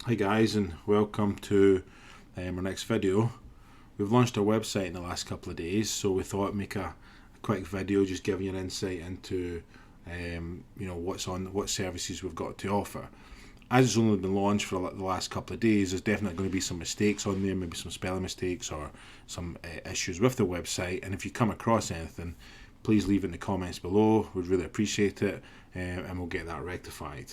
Hi guys, and welcome to our next video. We've launched our website in the last couple of days, so we thought I'd make a quick video just giving you an insight into what services we've got to offer. As it's only been launched for the last couple of days, there's definitely going to be some mistakes on there, maybe some spelling mistakes or some issues with the website. And if you come across anything, please leave it in the comments below. We'd really appreciate it, and we'll get that rectified.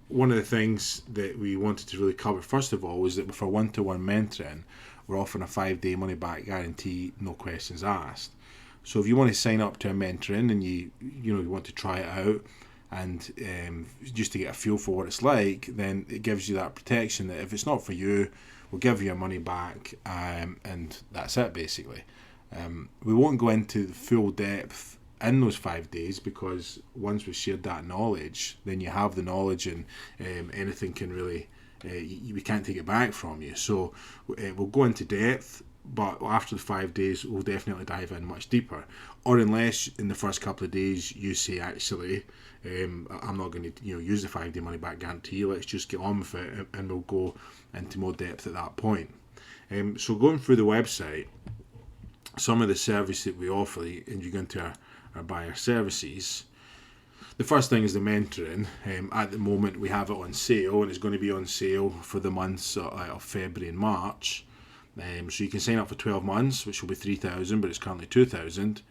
One of the things that we wanted to really cover first of all was that with our one-to-one mentoring, we're offering a 5-day money-back guarantee, no questions asked. So if you want to sign up to a mentoring and you want to try it out and just to get a feel for what it's like, then it gives you that protection that if it's not for you, we'll give you your money back, and that's it basically. We won't go into the full depth in those 5 days, because once we've shared that knowledge, then you have the knowledge, and anything can really we can't take it back from you. So we'll go into depth, but after the 5 days we'll definitely dive in much deeper. Or unless in the first couple of days you say, actually, I'm not going to use the 5-day money back guarantee, let's just get on with it, and we'll go into more depth at that point. So going through the website, some of the service that we offer, and you go into our buyer services. The first thing is the mentoring. At the moment we have it on sale, and it's going to be on sale for the months of February and March. So you can sign up for 12 months, which will be $3,000, but it's currently $2,000.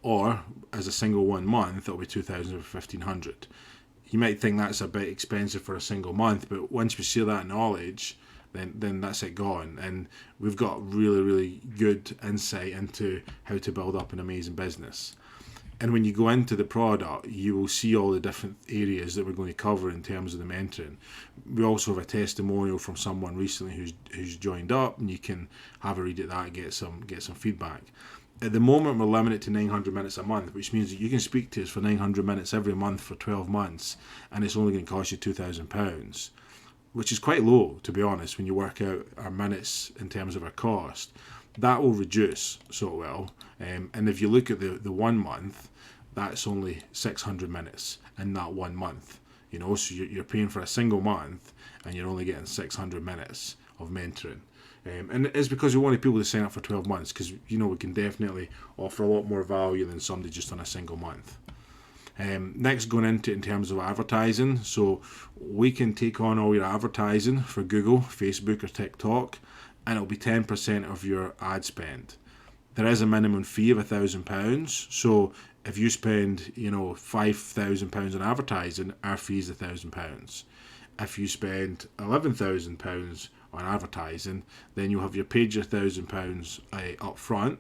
Or as a single 1 month, it'll be $2,000 for $1,500. You might think that's a bit expensive for a single month, but once we share that knowledge, then that's it gone. And we've got really good insight into how to build up an amazing business. And when you go into the product, you will see all the different areas that we're going to cover in terms of the mentoring. We also have a testimonial from someone recently who's joined up, and you can have a read at that and get some feedback. At the moment, we're limited to 900 minutes a month, which means that you can speak to us for 900 minutes every month for 12 months, and it's only going to cost you £2,000, which is quite low, to be honest, when you work out our minutes in terms of our cost. That will reduce, so it will. And if you look at the 1 month, that's only 600 minutes in that 1 month. So you're paying for a single month, and you're only getting 600 minutes of mentoring. And it's because we wanted people to sign up for 12 months, because we can definitely offer a lot more value than somebody just on a single month. Next, going into it in terms of advertising. So we can take on all your advertising for Google, Facebook or TikTok, and it'll be 10% of your ad spend. There is a minimum fee of £1,000. So if you spend £5,000 on advertising, our fee is £1,000. If you spend £11,000 on advertising, then you'll have paid your £1,000 up front,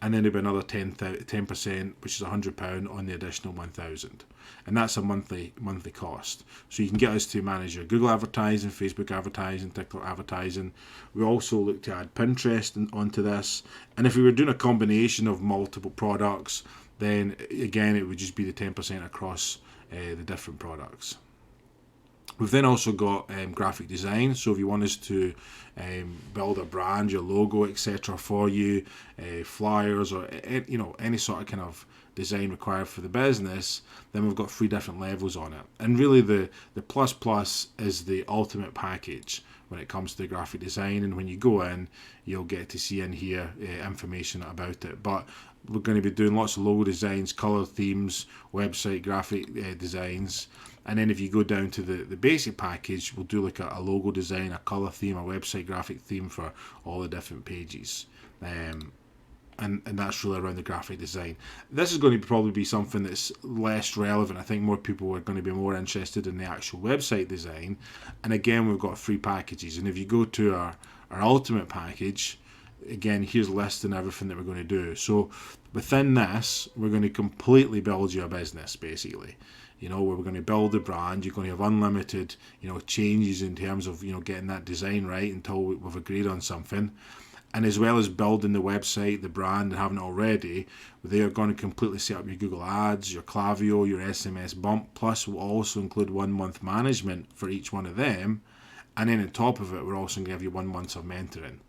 and then there'll be another 10%, which is £100 on the additional £1,000, and that's a monthly cost. So you can get us to manage your Google advertising, Facebook advertising, TikTok advertising. We also look to add Pinterest onto this, and if we were doing a combination of multiple products, then again it would just be the 10% across the different products. We've then also got graphic design. So if you want us to build a brand, your logo, etc. for you, flyers, or any sort of kind of design required for the business, then we've got 3 different levels on it. And really the plus is the ultimate package when it comes to the graphic design, and when you go in, you'll get to see in here information about it. But we're going to be doing lots of logo designs, colour themes, website graphic designs. And then if you go down to the basic package, we'll do like a logo design, a colour theme, a website graphic theme for all the different pages. And that's really around the graphic design. This is going to probably be something that's less relevant. I think more people are going to be more interested in the actual website design. And again, we've got 3 packages. And if you go to our ultimate package, again, here's listing everything that we're going to do. So within this, we're going to completely build you a business, basically. Where we're going to build the brand. You're going to have unlimited, changes in terms of, getting that design right until we've agreed on something. And as well as building the website, the brand, and having it all ready, they are going to completely set up your Google Ads, your Klaviyo, your SMS bump. Plus, we'll also include 1 month management for each one of them. And then on top of it, we're also going to give you 1 month of mentoring.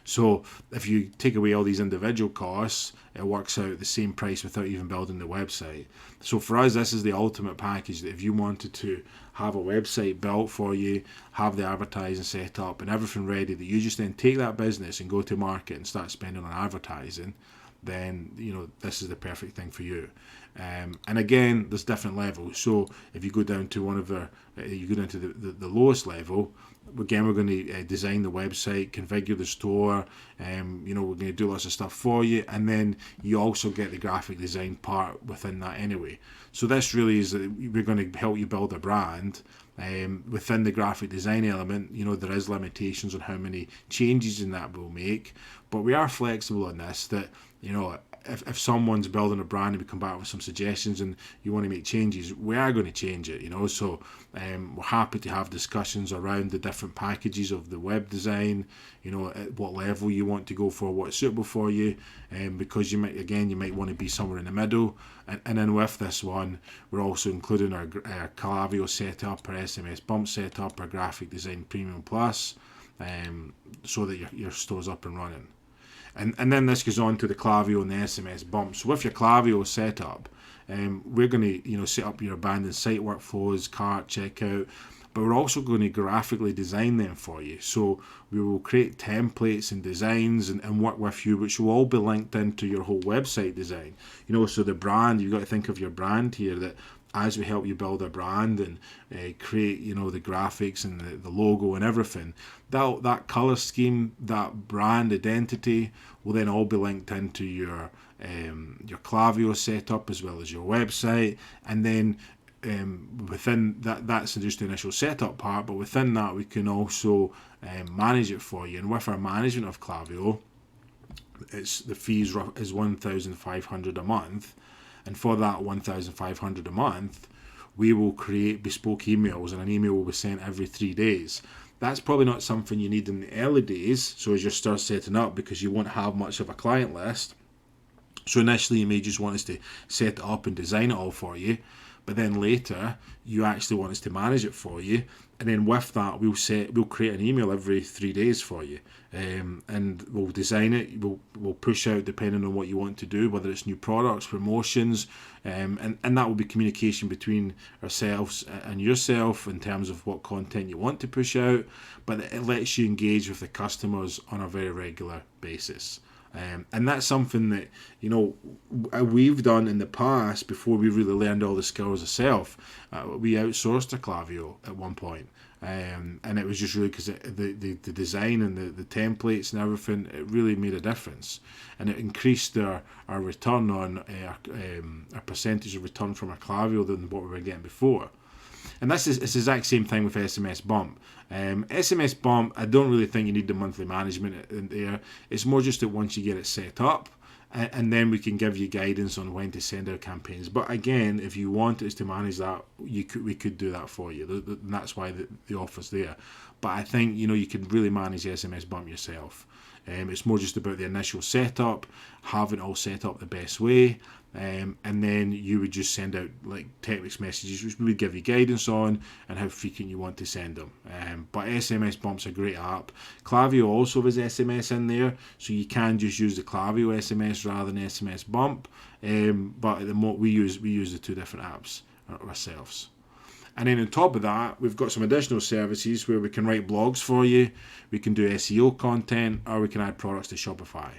So if you take away all these individual costs, it works out the same price without even building the website. So for us, this is the ultimate package, that if you wanted to have a website built for you, have the advertising set up and everything ready, that you just then take that business and go to market and start spending on advertising, then this is the perfect thing for you. And again, there's different levels. So if you go down to you go down to the lowest level, again, we're going to design the website, configure the store, we're going to do lots of stuff for you, and then you also get the graphic design part within that anyway. So this really is that we're going to help you build a brand. Within the graphic design element, there is limitations on how many changes in that we'll make, but we are flexible on this, that if someone's building a brand and we come back with some suggestions and you want to make changes, we are going to change it, so we're happy to have discussions around the different packages of the web design, at what level you want to go for, what's suitable for you, because you might want to be somewhere in the middle. And then with this one, we're also including our Klaviyo setup, our SMS bump setup, our graphic design premium plus, so that your store's up and running. And then this goes on to the Klaviyo and the SMS bump. So with your Klaviyo setup, we're going to set up your abandoned site workflows, cart, checkout, but we're also going to graphically design them for you. So we will create templates and designs and work with you, which will all be linked into your whole website design. So the brand, you've got to think of your brand here, that as we help you build a brand and create, the graphics and the logo and everything, that color scheme, that brand identity will then all be linked into your Klaviyo setup as well as your website. And then within that's just the initial setup part, but within that we can also manage it for you. And with our management of Klaviyo, the fees is $1,500 a month. And for that $1,500 a month, we will create bespoke emails, and an email will be sent every 3 days. That's probably not something you need in the early days, so as you start setting up, because you won't have much of a client list. So initially you may just want us to set it up and design it all for you, but then later you actually want us to manage it for you, and then with that we'll create an email every 3 days for you, and we'll design it, we'll push out depending on what you want to do, whether it's new products, promotions, and that will be communication between ourselves and yourself in terms of what content you want to push out, but it lets you engage with the customers on a very regular basis. And that's something that we've done in the past before we really learned all the skills ourselves. We outsourced to Klaviyo at one point, and it was just really because the design and the templates and everything, it really made a difference, and it increased our return on our percentage of return from our Klaviyo than what we were getting before. And it's the exact same thing with SMS Bump. SMS Bump, I don't really think you need the monthly management in there. It's more just that once you get it set up, and then we can give you guidance on when to send out campaigns. But again, if you want us to manage that, we could do that for you. And that's why the offer's there. But I think you can really manage SMS Bump yourself. It's more just about the initial setup, having it all set up the best way, and then you would just send out like text messages, which we would give you guidance on and how frequent you want to send them. But SMS Bump's a great app. Klaviyo also has SMS in there, so you can just use the Klaviyo SMS rather than SMS Bump. But at the moment we use the two different apps ourselves. And then on top of that, we've got some additional services where we can write blogs for you, we can do SEO content, or we can add products to Shopify.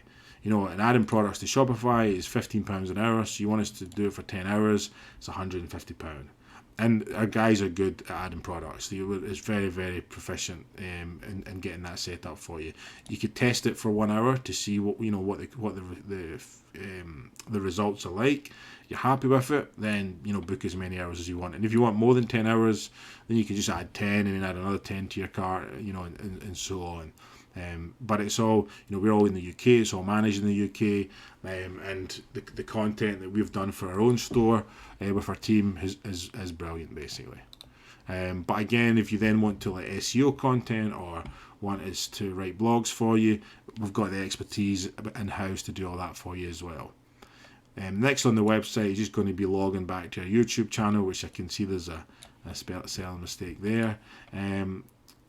And adding products to Shopify is £15 an hour, so you want us to do it for 10 hours, it's £150. And our guys are good at adding products. It's very, very proficient in getting that set up for you. You could test it for 1 hour to see what the results are like. You're happy with it, then book as many hours as you want. And if you want more than 10 hours, then you can just add 10 and then add another 10 to your cart, and so on. But it's all, we're all in the UK, it's all managed in the UK, and the content that we've done for our own store with our team is brilliant, basically. But again, if you then want to like SEO content or want us to write blogs for you, we've got the expertise in-house to do all that for you as well. Next on the website is just going to be logging back to our YouTube channel, which I can see there's a spelling mistake there. And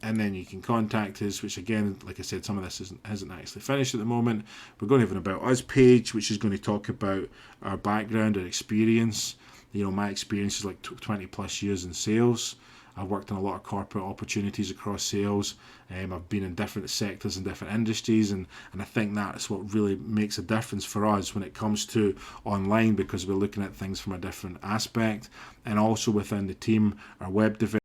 and then you can contact us, which again, like I said, some of this hasn't actually finished at the moment. We're going to have an About Us page, which is going to talk about our background, our experience. My experience is like 20 plus years in sales. I've worked on a lot of corporate opportunities across sales. I've been in different sectors and different industries, and I think that's what really makes a difference for us when it comes to online, because we're looking at things from a different aspect. And also within the team, our web development